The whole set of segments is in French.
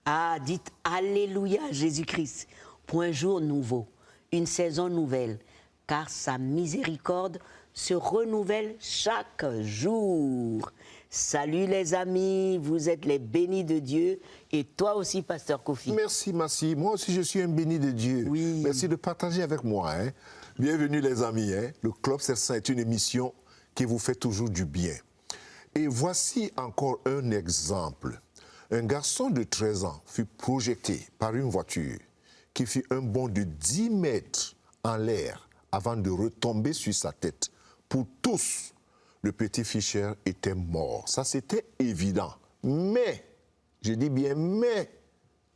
Ah, dites Alléluia Jésus-Christ pour un jour nouveau, une saison nouvelle, car sa miséricorde se renouvelle chaque jour. Salut les amis, vous êtes les bénis de Dieu et toi aussi, Pasteur Kofi. Merci, Massi. Moi aussi, je suis un béni de Dieu. Oui. Merci de partager avec moi. Bienvenue les amis. Le Club 700 est une émission qui vous fait toujours du bien. Et voici encore un exemple. Un garçon de 13 ans fut projeté par une voiture qui fit un bond de 10 mètres en l'air avant de retomber sur sa tête. Pour tous, le petit Fisher était mort. Ça, c'était évident. Mais, je dis bien mais,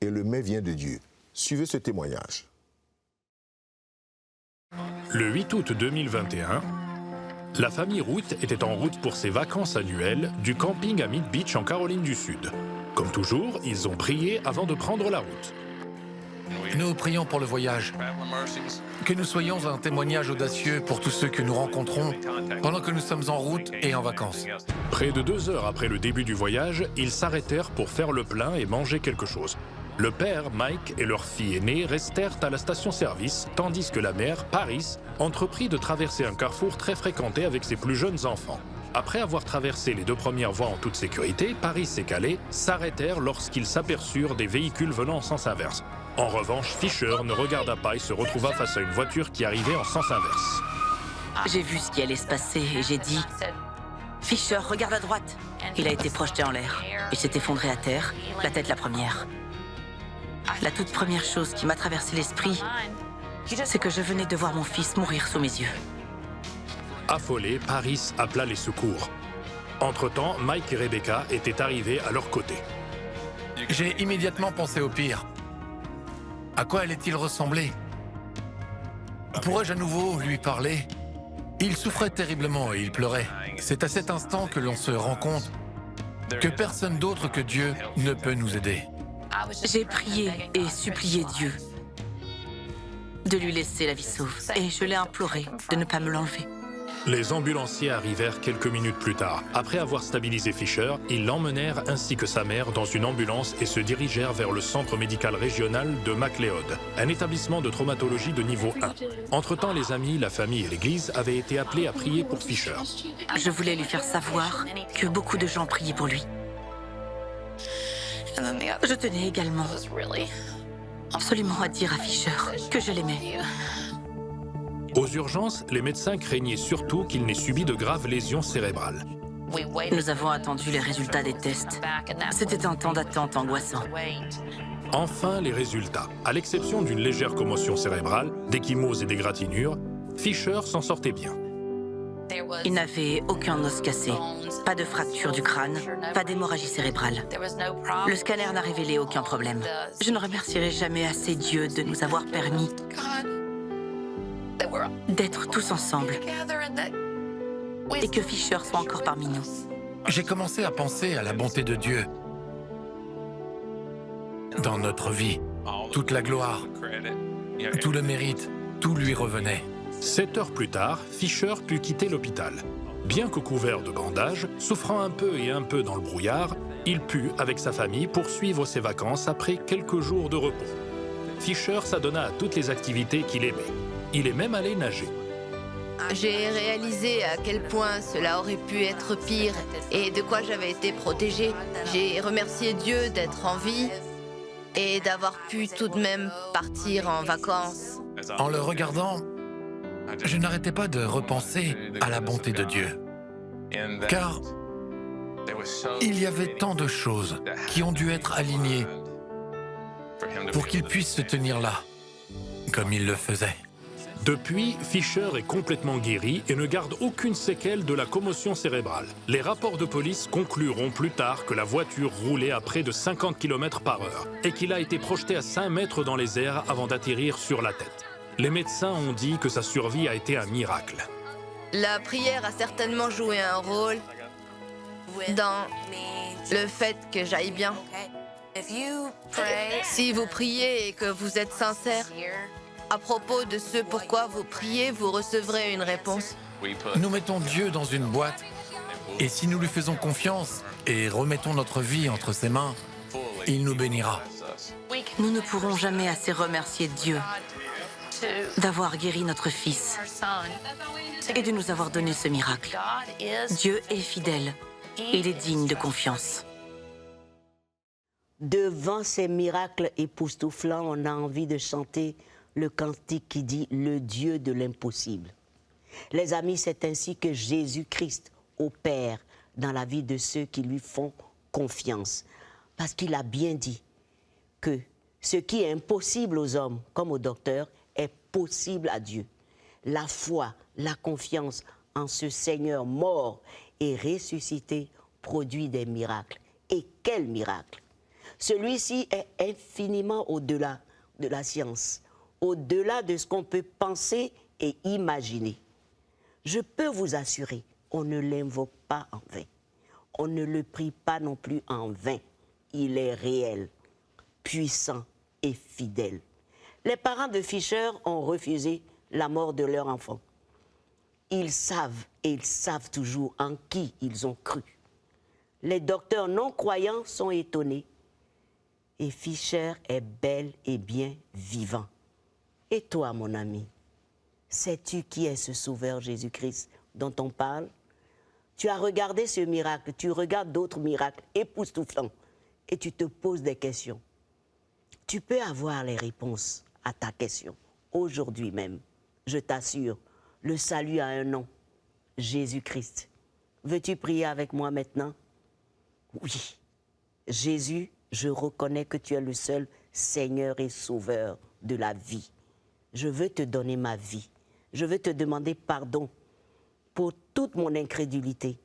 et le mais vient de Dieu. Suivez ce témoignage. Le 8 août 2021, la famille Root était en route pour ses vacances annuelles du camping à Mid Beach en Caroline du Sud. Comme toujours, ils ont prié avant de prendre la route. Nous prions pour le voyage. Que nous soyons un témoignage audacieux pour tous ceux que nous rencontrons pendant que nous sommes en route et en vacances. Près de 2 heures après le début du voyage, ils s'arrêtèrent pour faire le plein et manger quelque chose. Le père, Mike, et leur fille aînée restèrent à la station-service, tandis que la mère, Paris, entreprit de traverser un carrefour très fréquenté avec ses plus jeunes enfants. Après avoir traversé les 2 premières voies en toute sécurité, Paris et Calais s'arrêtèrent lorsqu'ils s'aperçurent des véhicules venant en sens inverse. En revanche, Fisher ne regarda pas et se retrouva face à une voiture qui arrivait en sens inverse. J'ai vu ce qui allait se passer et j'ai dit « Fisher, regarde à droite !» Il a été projeté en l'air. Il s'est effondré à terre, la tête la première. La toute première chose qui m'a traversé l'esprit, c'est que je venais de voir mon fils mourir sous mes yeux. Affolé, Paris appela les secours. Entre-temps, Mike et Rebecca étaient arrivés à leur côté. J'ai immédiatement pensé au pire. À quoi allait-il ressembler? Pourrais-je à nouveau lui parler? Il souffrait terriblement et il pleurait. C'est à cet instant que l'on se rend compte que personne d'autre que Dieu ne peut nous aider. J'ai prié et supplié Dieu de lui laisser la vie sauve et je l'ai imploré de ne pas me l'enlever. Les ambulanciers arrivèrent quelques minutes plus tard. Après avoir stabilisé Fisher, ils l'emmenèrent ainsi que sa mère dans une ambulance et se dirigèrent vers le centre médical régional de McLeod, un établissement de traumatologie de niveau 1. Entre-temps, les amis, la famille et l'église avaient été appelés à prier pour Fisher. Je voulais lui faire savoir que beaucoup de gens priaient pour lui. Je tenais également absolument à dire à Fisher que je l'aimais. Aux urgences, les médecins craignaient surtout qu'il n'ait subi de graves lésions cérébrales. Nous avons attendu les résultats des tests. C'était un temps d'attente angoissant. Enfin, les résultats. À l'exception d'une légère commotion cérébrale, d'échymoses et d'égratignures, Fisher s'en sortait bien. Il n'avait aucun os cassé, pas de fracture du crâne, pas d'hémorragie cérébrale. Le scanner n'a révélé aucun problème. Je ne remercierai jamais assez Dieu de nous avoir permis d'être tous ensemble et que Fisher soit encore parmi nous. J'ai commencé à penser à la bonté de Dieu dans notre vie. Toute la gloire, tout le mérite, tout lui revenait. 7 heures plus tard, Fisher put quitter l'hôpital. Bien que couvert de bandages, souffrant un peu et un peu dans le brouillard, il put, avec sa famille, poursuivre ses vacances après quelques jours de repos. Fisher s'adonna à toutes les activités qu'il aimait. Il est même allé nager. J'ai réalisé à quel point cela aurait pu être pire et de quoi j'avais été protégée. J'ai remercié Dieu d'être en vie et d'avoir pu tout de même partir en vacances. En le regardant, je n'arrêtais pas de repenser à la bonté de Dieu. Car il y avait tant de choses qui ont dû être alignées pour qu'il puisse se tenir là, comme il le faisait. Depuis, Fisher est complètement guéri et ne garde aucune séquelle de la commotion cérébrale. Les rapports de police concluront plus tard que la voiture roulait à près de 50 km/h et qu'il a été projeté à 5 mètres dans les airs avant d'atterrir sur la tête. Les médecins ont dit que sa survie a été un miracle. La prière a certainement joué un rôle dans le fait que j'aille bien. Si vous priez et que vous êtes sincère, à propos de ce pourquoi vous priez, vous recevrez une réponse. Nous mettons Dieu dans une boîte et si nous lui faisons confiance et remettons notre vie entre ses mains, il nous bénira. Nous ne pourrons jamais assez remercier Dieu d'avoir guéri notre fils et de nous avoir donné ce miracle. Dieu est fidèle. Il est digne de confiance. Devant ces miracles époustouflants, on a envie de chanter le cantique qui dit « Le Dieu de l'impossible ». Les amis, c'est ainsi que Jésus-Christ opère dans la vie de ceux qui lui font confiance. Parce qu'il a bien dit que ce qui est impossible aux hommes, comme aux docteurs, est possible à Dieu. La foi, la confiance en ce Seigneur mort et ressuscité produit des miracles. Et quel miracle! Celui-ci est infiniment au-delà de la science, au-delà de ce qu'on peut penser et imaginer. Je peux vous assurer, on ne l'invoque pas en vain. On ne le prie pas non plus en vain. Il est réel, puissant et fidèle. Les parents de Fisher ont refusé la mort de leur enfant. Ils savent, et ils savent toujours en qui ils ont cru. Les docteurs non-croyants sont étonnés. Et Fisher est bel et bien vivant. Et toi, mon ami, sais-tu qui est ce Sauveur Jésus-Christ dont on parle? Tu as regardé ce miracle, tu regardes d'autres miracles époustouflants et tu te poses des questions. Tu peux avoir les réponses à ta question aujourd'hui même. Je t'assure, le salut a un nom, Jésus-Christ. Veux-tu prier avec moi maintenant? Oui. Jésus, je reconnais que tu es le seul Seigneur et Sauveur de la vie. Je veux te donner ma vie. Je veux te demander pardon pour toute mon incrédulité,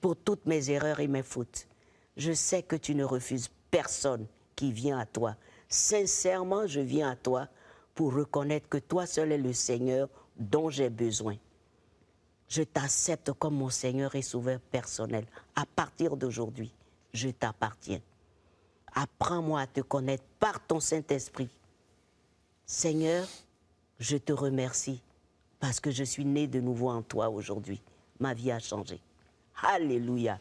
pour toutes mes erreurs et mes fautes. Je sais que tu ne refuses personne qui vient à toi. Sincèrement, je viens à toi pour reconnaître que toi seul es le Seigneur dont j'ai besoin. Je t'accepte comme mon Seigneur et Sauveur personnel. À partir d'aujourd'hui, je t'appartiens. Apprends-moi à te connaître par ton Saint-Esprit. Seigneur, je te remercie parce que je suis né de nouveau en toi aujourd'hui. Ma vie a changé. Alléluia.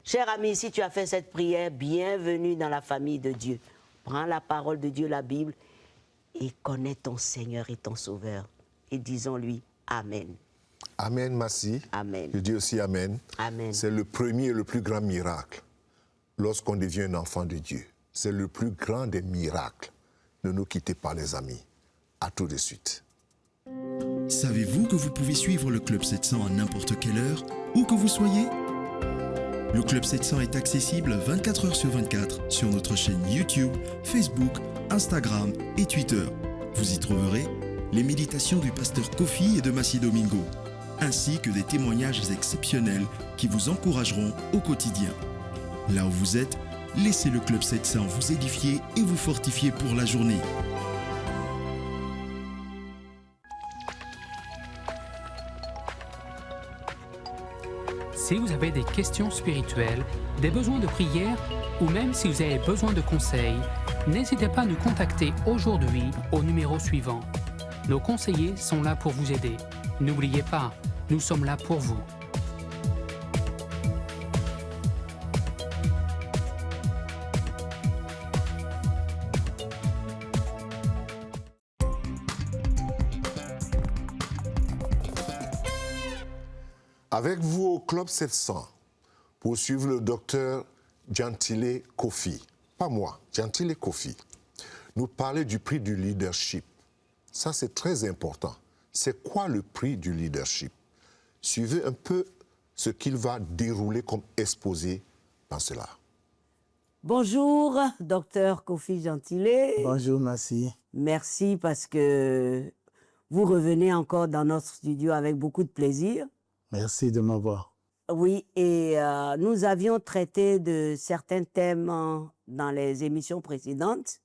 Cher ami, si tu as fait cette prière, bienvenue dans la famille de Dieu. Prends la parole de Dieu, la Bible, et connais ton Seigneur et ton Sauveur. Et disons-lui Amen. Amen, merci. Amen. Je dis aussi Amen. Amen. C'est le premier et le plus grand miracle lorsqu'on devient un enfant de Dieu. C'est le plus grand des miracles. Ne nous quittez pas, les amis. À tout de suite. Savez-vous que vous pouvez suivre le Club 700 à n'importe quelle heure, où que vous soyez? Le Club 700 est accessible 24 heures sur 24 sur notre chaîne YouTube, Facebook, Instagram et Twitter. Vous y trouverez les méditations du pasteur Kofi et de Massi Domingo, ainsi que des témoignages exceptionnels qui vous encourageront au quotidien. Là où vous êtes, laissez le Club 700 vous édifier et vous fortifier pour la journée. Si vous avez des questions spirituelles, des besoins de prière ou même si vous avez besoin de conseils, n'hésitez pas à nous contacter aujourd'hui au numéro suivant. Nos conseillers sont là pour vous aider. N'oubliez pas, nous sommes là pour vous. Avec vous au Club 700, pour suivre le docteur Gentile Kofi. Pas moi, Gentile Kofi. Nous parler du prix du leadership. Ça, c'est très important. C'est quoi le prix du leadership? Suivez un peu ce qu'il va dérouler comme exposé dans cela. Bonjour, docteur Kofi Gentile. Bonjour, merci. Merci parce que vous revenez encore dans notre studio avec beaucoup de plaisir. Merci de m'avoir. Oui, et nous avions traité de certains thèmes dans les émissions précédentes.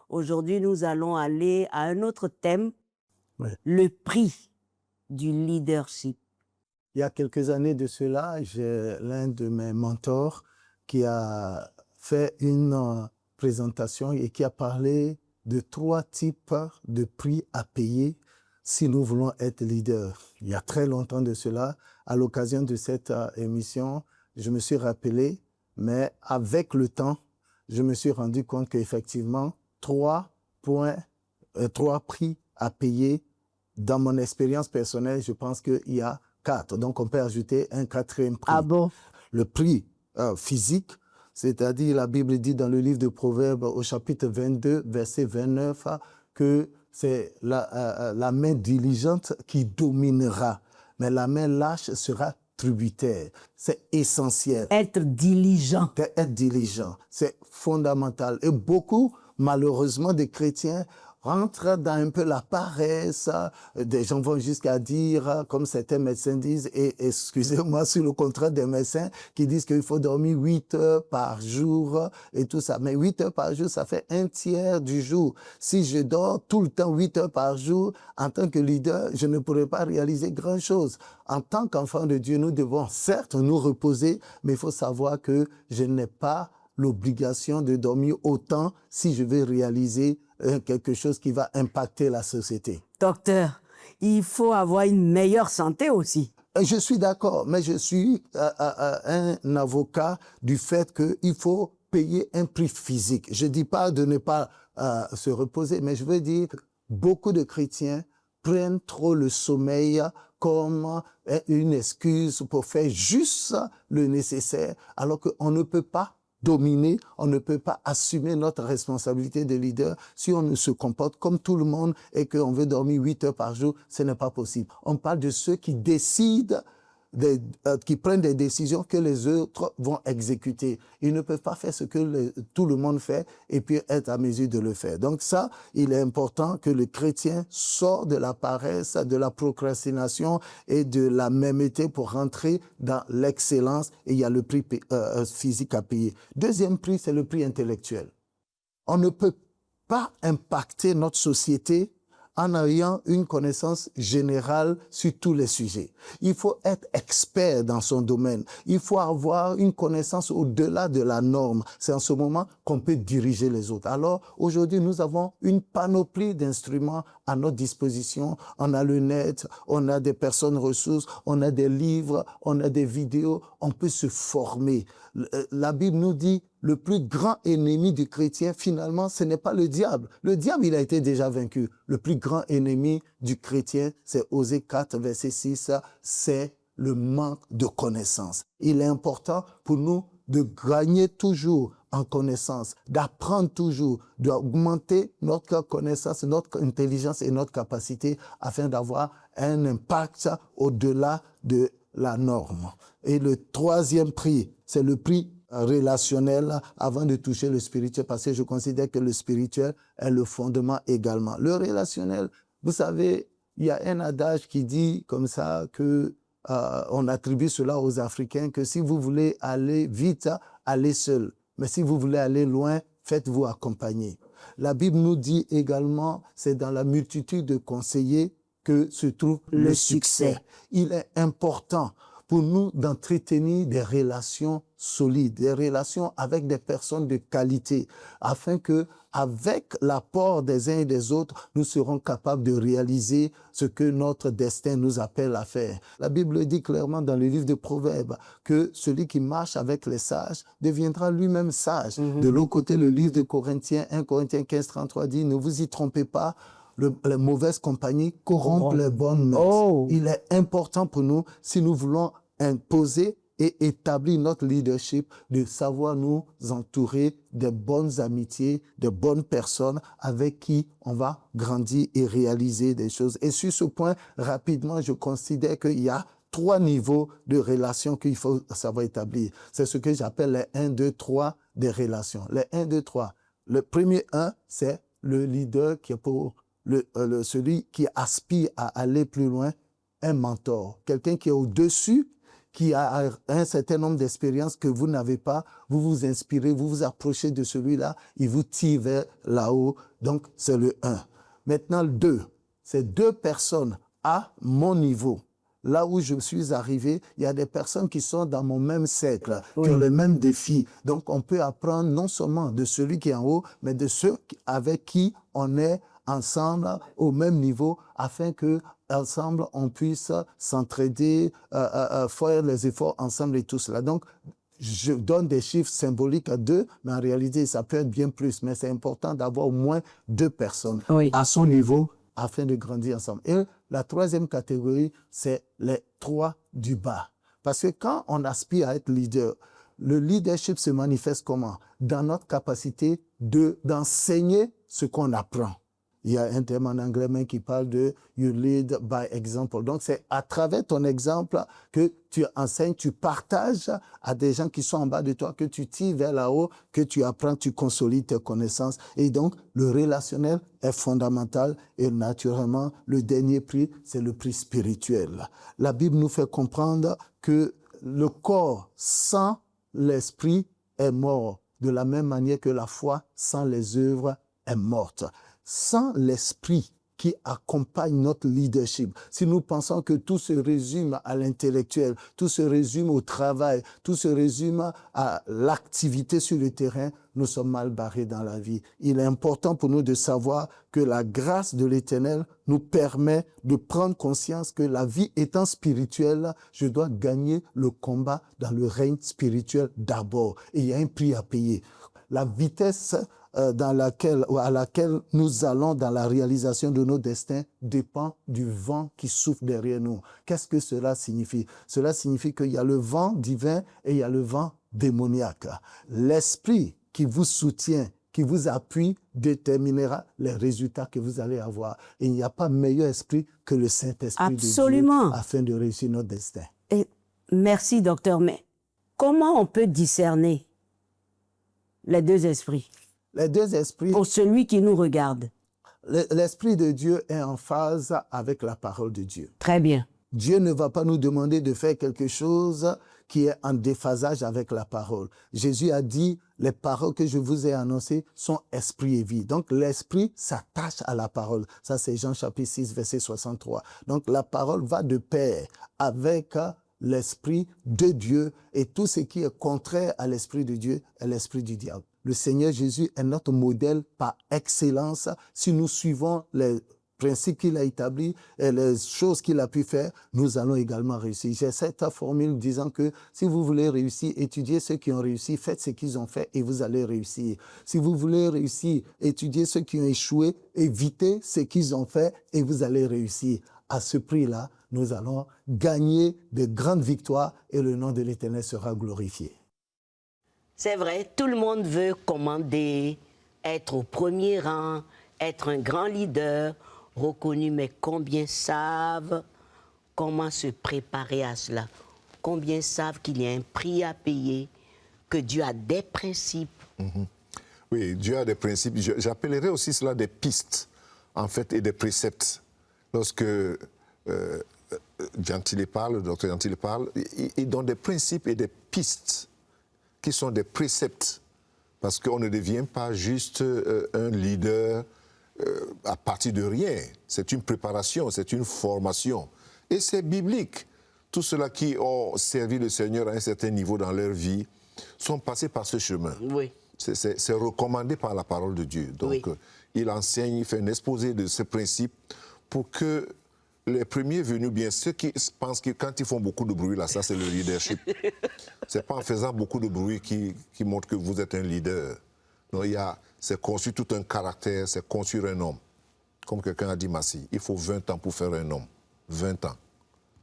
Aujourd'hui, nous allons aller à un autre thème, le prix du leadership. Il y a quelques années de cela, j'ai l'un de mes mentors qui a fait une présentation et qui a parlé de 3 types de prix à payer si nous voulons être leaders. Il y a très longtemps de cela, à l'occasion de cette émission, je me suis rappelé, mais avec le temps, je me suis rendu compte qu'effectivement, 3 trois prix à payer. Dans mon expérience personnelle, je pense qu'il y a 4. Donc, on peut ajouter un 4e prix. Ah bon? Le prix physique, c'est-à-dire la Bible dit dans le livre de Proverbes au chapitre 22, verset 29, que c'est la main diligente qui dominera, mais la main lâche sera tributaire. C'est essentiel. Être diligent. Être diligent, c'est fondamental. Et beaucoup, malheureusement, des chrétiens rentrent dans un peu la paresse. Des gens vont jusqu'à dire, comme certains médecins disent, et excusez-moi sur le contraire des médecins qui disent qu'il faut dormir 8 heures par jour et tout ça. Mais 8 heures par jour, ça fait un tiers du jour. Si je dors tout le temps 8 heures par jour, en tant que leader, je ne pourrais pas réaliser grand-chose. En tant qu'enfant de Dieu, nous devons certes nous reposer, mais il faut savoir que je n'ai pas l'obligation de dormir autant si je veux réaliser quelque chose qui va impacter la société. Docteur, il faut avoir une meilleure santé aussi. Je suis d'accord, mais je suis un avocat du fait qu'il faut payer un prix physique. Je ne dis pas de ne pas se reposer, mais je veux dire que beaucoup de chrétiens prennent trop le sommeil comme une excuse pour faire juste le nécessaire, alors qu'on ne peut pas dominer, on ne peut pas assumer notre responsabilité de leader si on ne se comporte comme tout le monde et qu'on veut dormir 8 heures par jour, ce n'est pas possible. On parle de ceux qui décident, qui prennent des décisions que les autres vont exécuter. Ils ne peuvent pas faire ce que tout le monde fait et puis être à mesure de le faire. Donc ça, il est important que le chrétien sorte de la paresse, de la procrastination et de la mêmeté pour rentrer dans l'excellence. Et il y a le prix physique à payer. Deuxième prix, c'est le prix intellectuel. On ne peut pas impacter notre société en ayant une connaissance générale sur tous les sujets. Il faut être expert dans son domaine. Il faut avoir une connaissance au-delà de la norme. C'est en ce moment qu'on peut diriger les autres. Alors, aujourd'hui, nous avons une panoplie d'instruments à notre disposition. On a le net, on a des personnes ressources, on a des livres, on a des vidéos. On peut se former. La Bible nous dit le plus grand ennemi du chrétien, finalement, ce n'est pas le diable. Le diable, il a été déjà vaincu. Le plus grand ennemi du chrétien, c'est Osée 4, verset 6, c'est le manque de connaissance. Il est important pour nous de gagner toujours en connaissance, d'apprendre toujours, d'augmenter notre connaissance, notre intelligence et notre capacité afin d'avoir un impact au-delà de la norme. Et le troisième prix, c'est le prix relationnel avant de toucher le spirituel, parce que je considère que le spirituel est le fondement également. Le relationnel, vous savez, il y a un adage qui dit comme ça que on attribue cela aux Africains, que si vous voulez aller vite, allez seul. Mais si vous voulez aller loin, faites-vous accompagner. La Bible nous dit également, c'est dans la multitude de conseillers que se trouve le succès. Il est important pour nous d'entretenir des relations solides, des relations avec des personnes de qualité, afin que, avec l'apport des uns et des autres, nous serons capables de réaliser ce que notre destin nous appelle à faire. La Bible dit clairement dans le livre de Proverbes que celui qui marche avec les sages deviendra lui-même sage. De l'autre côté, le livre de Corinthiens, 1 Corinthiens 15, 33 dit, ne vous y trompez pas, les mauvaises compagnies corrompent les bonnes mœurs. Il est important pour nous, si nous voulons imposer et établir notre leadership, de savoir nous entourer de bonnes amitiés, de bonnes personnes avec qui on va grandir et réaliser des choses. Et sur ce point, rapidement, je considère qu'il y a 3 niveaux de relations qu'il faut savoir établir. C'est ce que j'appelle les 1, 2, 3 des relations. Les 1, 2, 3. Le premier 1, c'est le leader qui est pour celui qui aspire à aller plus loin, un mentor. Quelqu'un qui est au-dessus, qui a un certain nombre d'expériences que vous n'avez pas, vous vous inspirez, vous vous approchez de celui-là, il vous tire vers là-haut. Donc, c'est le 1. Maintenant, le 2, c'est 2 personnes à mon niveau. Là où je suis arrivé, il y a des personnes qui sont dans mon même cercle, qui ont les mêmes défis. Donc, on peut apprendre non seulement de celui qui est en haut, mais de ceux avec qui on est ensemble au même niveau, afin que ensemble on puisse s'entraider, faire les efforts ensemble et tout cela. Donc, je donne des chiffres symboliques à 2, mais en réalité, ça peut être bien plus. Mais c'est important d'avoir au moins 2 personnes à son niveau afin de grandir ensemble. Et la troisième catégorie, c'est les 3 du bas. Parce que quand on aspire à être leader, le leadership se manifeste comment? Dans notre capacité d'enseigner ce qu'on apprend. Il y a un terme en anglais même qui parle de « you lead by example ». Donc, c'est à travers ton exemple que tu enseignes, tu partages à des gens qui sont en bas de toi, que tu tires vers là-haut, que tu apprends, tu consolides tes connaissances. Et donc, le relationnel est fondamental et naturellement, le dernier prix, c'est le prix spirituel. La Bible nous fait comprendre que le corps sans l'esprit est mort, de la même manière que la foi sans les œuvres est morte. Sans l'esprit qui accompagne notre leadership, si nous pensons que tout se résume à l'intellectuel, tout se résume au travail, tout se résume à l'activité sur le terrain, nous sommes mal barrés dans la vie. Il est important pour nous de savoir que la grâce de l'Éternel nous permet de prendre conscience que la vie étant spirituelle, je dois gagner le combat dans le règne spirituel d'abord. Et il y a un prix à payer. La vitesse à laquelle nous allons dans la réalisation de nos destins dépend du vent qui souffle derrière nous. Qu'est-ce que cela signifie? Cela signifie qu'il y a le vent divin et il y a le vent démoniaque. L'esprit qui vous soutient, qui vous appuie, déterminera les résultats que vous allez avoir. Et il n'y a pas meilleur esprit que le Saint-Esprit de Dieu afin de réussir notre destin. Et merci, docteur. Mais comment on peut discerner les 2 esprits? Les 2 esprits... Pour celui qui nous regarde. L'Esprit de Dieu est en phase avec la parole de Dieu. Très bien. Dieu ne va pas nous demander de faire quelque chose qui est en déphasage avec la parole. Jésus a dit, les paroles que je vous ai annoncées sont esprit et vie. Donc l'esprit s'attache à la parole. Ça, c'est Jean chapitre 6, verset 63. Donc la parole va de pair avec l'esprit de Dieu et tout ce qui est contraire à l'esprit de Dieu est l'esprit du diable. Le Seigneur Jésus est notre modèle par excellence. Si nous suivons les principes qu'il a établis et les choses qu'il a pu faire, nous allons également réussir. J'ai cette formule disant que si vous voulez réussir, étudiez ceux qui ont réussi, faites ce qu'ils ont fait et vous allez réussir. Si vous voulez réussir, étudiez ceux qui ont échoué, évitez ce qu'ils ont fait et vous allez réussir. À ce prix-là, nous allons gagner de grandes victoires et le nom de l'Éternel sera glorifié. C'est vrai, tout le monde veut commander, être au premier rang, être un grand leader reconnu, mais combien savent comment se préparer à cela? Combien savent qu'il y a un prix à payer, que Dieu a des principes? Oui, Dieu a des principes. J'appellerais aussi cela des pistes, en fait, et des préceptes. Lorsque Gentile parle, le docteur Gentile parle, il donne des principes et des pistes qui sont des préceptes, parce qu'on ne devient pas juste un leader à partir de rien. C'est une préparation, c'est une formation. Et c'est biblique. Tous ceux-là qui ont servi le Seigneur à un certain niveau dans leur vie sont passés par ce chemin. Oui. C'est recommandé par la parole de Dieu. Donc, il enseigne, il fait un exposé de ces principes pour que les premiers venus, bien ceux qui pensent que quand ils font beaucoup de bruit, là, ça c'est le leadership. C'est pas en faisant beaucoup de bruit qui montre que vous êtes un leader. Non, c'est construire tout un caractère, c'est construire un homme. Comme quelqu'un a dit, Massi, il faut 20 ans pour faire un homme. 20 ans.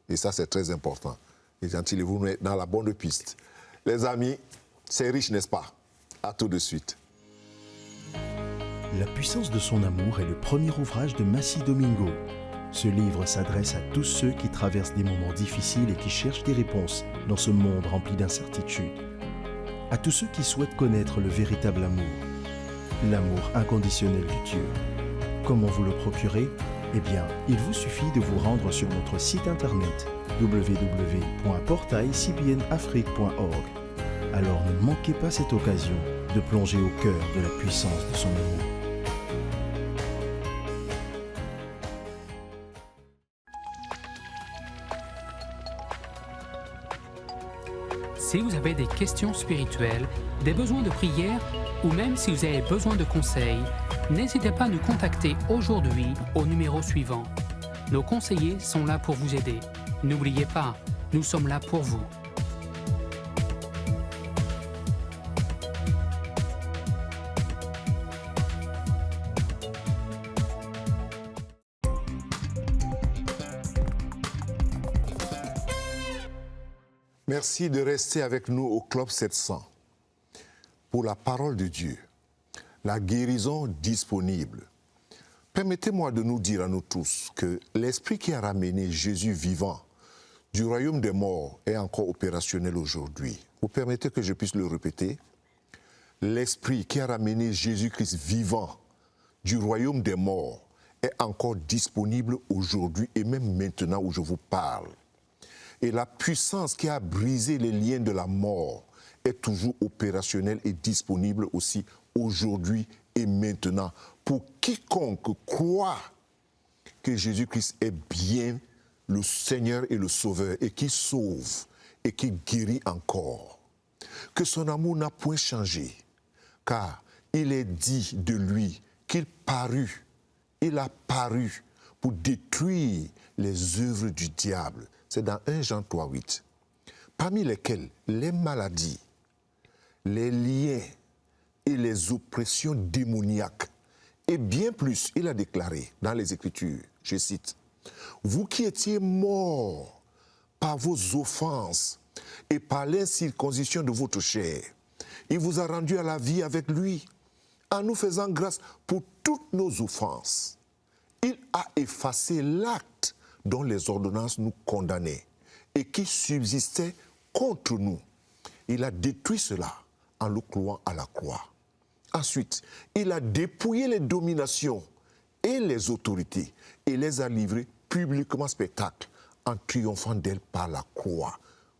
Et ça, c'est très important. Et Gentile, vous êtes dans la bonne piste. Les amis, c'est riche, n'est-ce pas? À tout de suite. La puissance de son amour est le premier ouvrage de Massi Domingo. Ce livre s'adresse à tous ceux qui traversent des moments difficiles et qui cherchent des réponses dans ce monde rempli d'incertitudes. À tous ceux qui souhaitent connaître le véritable amour, l'amour inconditionnel de Dieu. Comment vous le procurer? Eh bien, il vous suffit de vous rendre sur notre site internet www.portailcbnafrique.org. Alors ne manquez pas cette occasion de plonger au cœur de la puissance de son amour. Si vous avez des questions spirituelles, des besoins de prière ou même si vous avez besoin de conseils, n'hésitez pas à nous contacter aujourd'hui au numéro suivant. Nos conseillers sont là pour vous aider. N'oubliez pas, nous sommes là pour vous. Merci de rester avec nous au Club 700 pour la parole de Dieu, la guérison disponible. Permettez-moi de nous dire à nous tous que l'Esprit qui a ramené Jésus vivant du royaume des morts est encore opérationnel aujourd'hui. Vous permettez que je puisse le répéter? L'Esprit qui a ramené Jésus-Christ vivant du royaume des morts est encore disponible aujourd'hui et même maintenant où je vous parle. Et la puissance qui a brisé les liens de la mort est toujours opérationnelle et disponible aussi aujourd'hui et maintenant pour quiconque croit que Jésus-Christ est bien le Seigneur et le Sauveur et qui sauve et qui guérit encore. Que son amour n'a point changé, car il est dit de lui qu'il il a paru pour détruire les œuvres du diable. C'est dans 1 Jean 3,8. Parmi lesquels les maladies, les liens et les oppressions démoniaques. Et bien plus, il a déclaré dans les Écritures, je cite, « Vous qui étiez morts par vos offenses et par l'incirconcision de votre chair, il vous a rendu à la vie avec lui, en nous faisant grâce pour toutes nos offenses. Il a effacé l'acte dont les ordonnances nous condamnaient et qui subsistait contre nous. Il a détruit cela en le clouant à la croix. Ensuite, il a dépouillé les dominations et les autorités et les a livrées publiquement spectacle en triomphant d'elles par la croix. »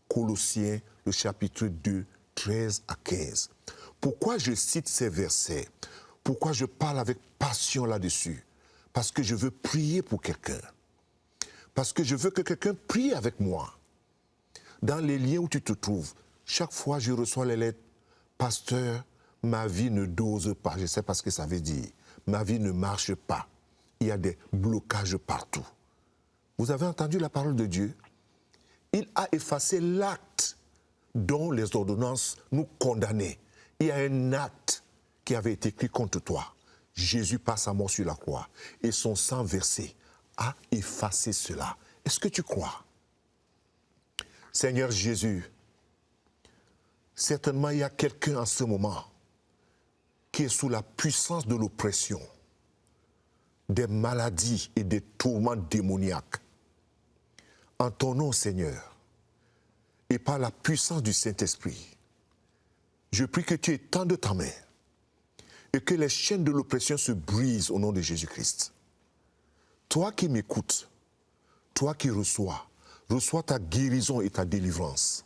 Colossiens, le chapitre 2, 13 à 15. Pourquoi je cite ces versets? Pourquoi je parle avec passion là-dessus? Parce que je veux prier pour quelqu'un. Parce que je veux que quelqu'un prie avec moi. Dans les liens où tu te trouves, chaque fois je reçois les lettres, « Pasteur, ma vie ne dose pas. » Je ne sais pas ce que ça veut dire. Ma vie ne marche pas. Il y a des blocages partout. Vous avez entendu la parole de Dieu? Il a effacé l'acte dont les ordonnances nous condamnaient. Il y a un acte qui avait été écrit contre toi. Jésus passe sa mort sur la croix et son sang versé a effacé cela. Est-ce que tu crois? Seigneur Jésus, certainement il y a quelqu'un en ce moment qui est sous la puissance de l'oppression, des maladies et des tourments démoniaques. En ton nom, Seigneur, et par la puissance du Saint-Esprit, je prie que tu étendes ta main et que les chaînes de l'oppression se brisent au nom de Jésus-Christ. Toi qui m'écoutes, toi qui reçois ta guérison et ta délivrance.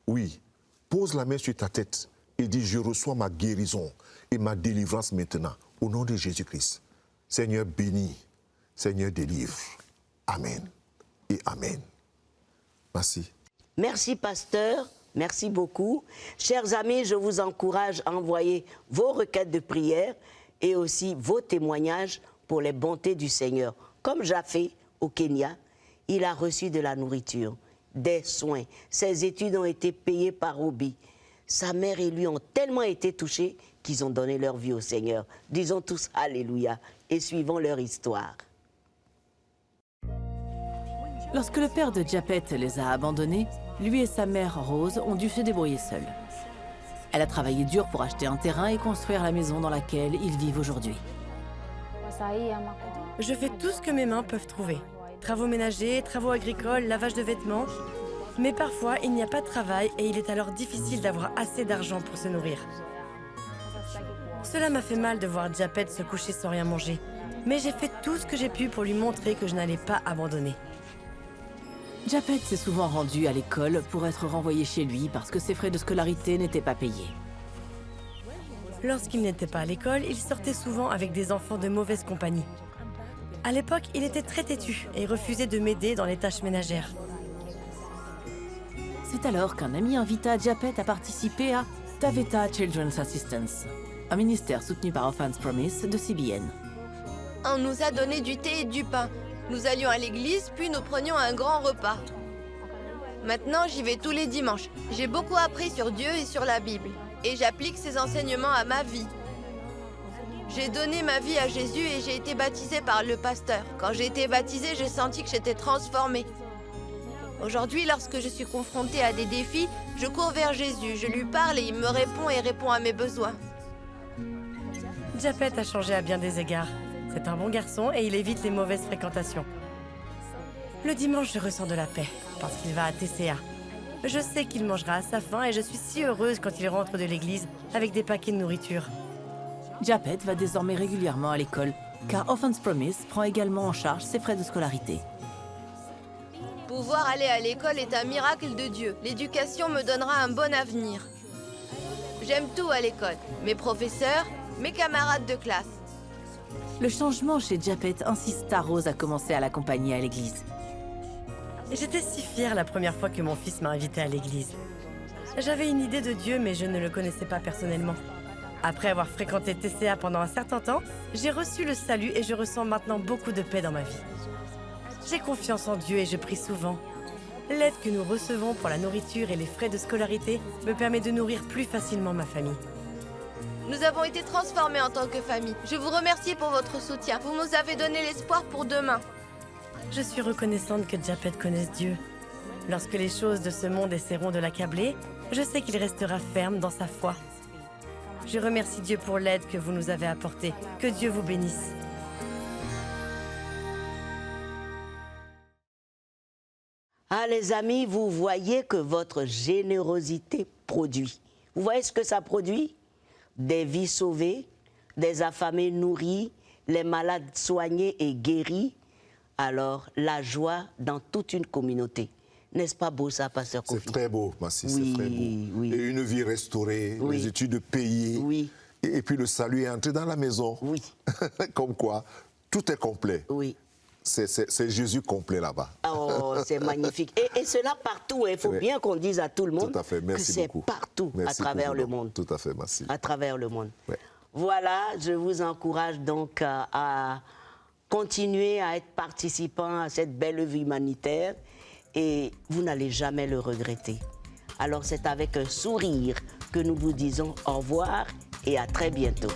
Oui, pose la main sur ta tête et dis, je reçois ma guérison et ma délivrance maintenant, au nom de Jésus-Christ. Seigneur bénis, Seigneur délivre. Amen et Amen. Merci. Merci, pasteur. Merci beaucoup. Chers amis, je vous encourage à envoyer vos requêtes de prière et aussi vos témoignages pour les bontés du Seigneur. Comme Japhé au Kenya, il a reçu de la nourriture, des soins. Ses études ont été payées par Obi. Sa mère et lui ont tellement été touchés qu'ils ont donné leur vie au Seigneur. Disons tous Alléluia et suivons leur histoire. Lorsque le père de Japhet les a abandonnés, lui et sa mère Rose ont dû se débrouiller seuls. Elle a travaillé dur pour acheter un terrain et construire la maison dans laquelle ils vivent aujourd'hui. Je fais tout ce que mes mains peuvent trouver. Travaux ménagers, travaux agricoles, lavage de vêtements. Mais parfois, il n'y a pas de travail et il est alors difficile d'avoir assez d'argent pour se nourrir. Cela m'a fait mal de voir Japhet se coucher sans rien manger. Mais j'ai fait tout ce que j'ai pu pour lui montrer que je n'allais pas abandonner. Japhet s'est souvent rendu à l'école pour être renvoyé chez lui parce que ses frais de scolarité n'étaient pas payés. Lorsqu'il n'était pas à l'école, il sortait souvent avec des enfants de mauvaise compagnie. À l'époque, il était très têtu et refusait de m'aider dans les tâches ménagères. C'est alors qu'un ami invita Japhet à participer à Taveta Children's Assistance, un ministère soutenu par Orphans Promise de CBN. On nous a donné du thé et du pain. Nous allions à l'église, puis nous prenions un grand repas. Maintenant, j'y vais tous les dimanches. J'ai beaucoup appris sur Dieu et sur la Bible. Et j'applique ses enseignements à ma vie. J'ai donné ma vie à Jésus et j'ai été baptisée par le pasteur. Quand j'ai été baptisée, j'ai senti que j'étais transformée. Aujourd'hui, lorsque je suis confrontée à des défis, je cours vers Jésus, je lui parle et il me répond et répond à mes besoins. Japhet a changé à bien des égards. C'est un bon garçon et il évite les mauvaises fréquentations. Le dimanche, je ressens de la paix, parce qu'il va à TCA. Je sais qu'il mangera à sa faim et je suis si heureuse quand il rentre de l'église avec des paquets de nourriture. Japhet va désormais régulièrement à l'école, car Orphans Promise prend également en charge ses frais de scolarité. Pouvoir aller à l'école est un miracle de Dieu. L'éducation me donnera un bon avenir. J'aime tout à l'école. Mes professeurs, mes camarades de classe. Le changement chez Japhet insiste Rose à commencer à l'accompagner à l'église. J'étais si fière la première fois que mon fils m'a invitée à l'église. J'avais une idée de Dieu, mais je ne le connaissais pas personnellement. Après avoir fréquenté TCA pendant un certain temps, j'ai reçu le salut et je ressens maintenant beaucoup de paix dans ma vie. J'ai confiance en Dieu et je prie souvent. L'aide que nous recevons pour la nourriture et les frais de scolarité me permet de nourrir plus facilement ma famille. Nous avons été transformés en tant que famille. Je vous remercie pour votre soutien. Vous nous avez donné l'espoir pour demain. Je suis reconnaissante que Japhet connaisse Dieu. Lorsque les choses de ce monde essaieront de l'accabler, je sais qu'il restera ferme dans sa foi. Je remercie Dieu pour l'aide que vous nous avez apportée. Que Dieu vous bénisse. Ah les amis, vous voyez que votre générosité produit. Vous voyez ce que ça produit? Des vies sauvées, des affamés nourris, les malades soignés et guéris. Alors, la joie dans toute une communauté. N'est-ce pas beau ça, Pasteur Kofi? C'est très beau, Massi, oui, c'est très beau. Oui. Et une vie restaurée, Oui. les études payées. Oui. Et puis le salut est entré dans la maison. Oui. Comme quoi, tout est complet. Oui. C'est Jésus complet là-bas. Oh, c'est magnifique. Et cela partout. Il faut bien qu'on dise à tout le monde tout à fait. Merci que c'est beaucoup. partout Merci à travers beaucoup, le monde. Tout à fait, merci. À travers le monde. Ouais. Voilà, je vous encourage donc à continuer à être participant à cette belle œuvre humanitaire et vous n'allez jamais le regretter. Alors c'est avec un sourire que nous vous disons au revoir et à très bientôt.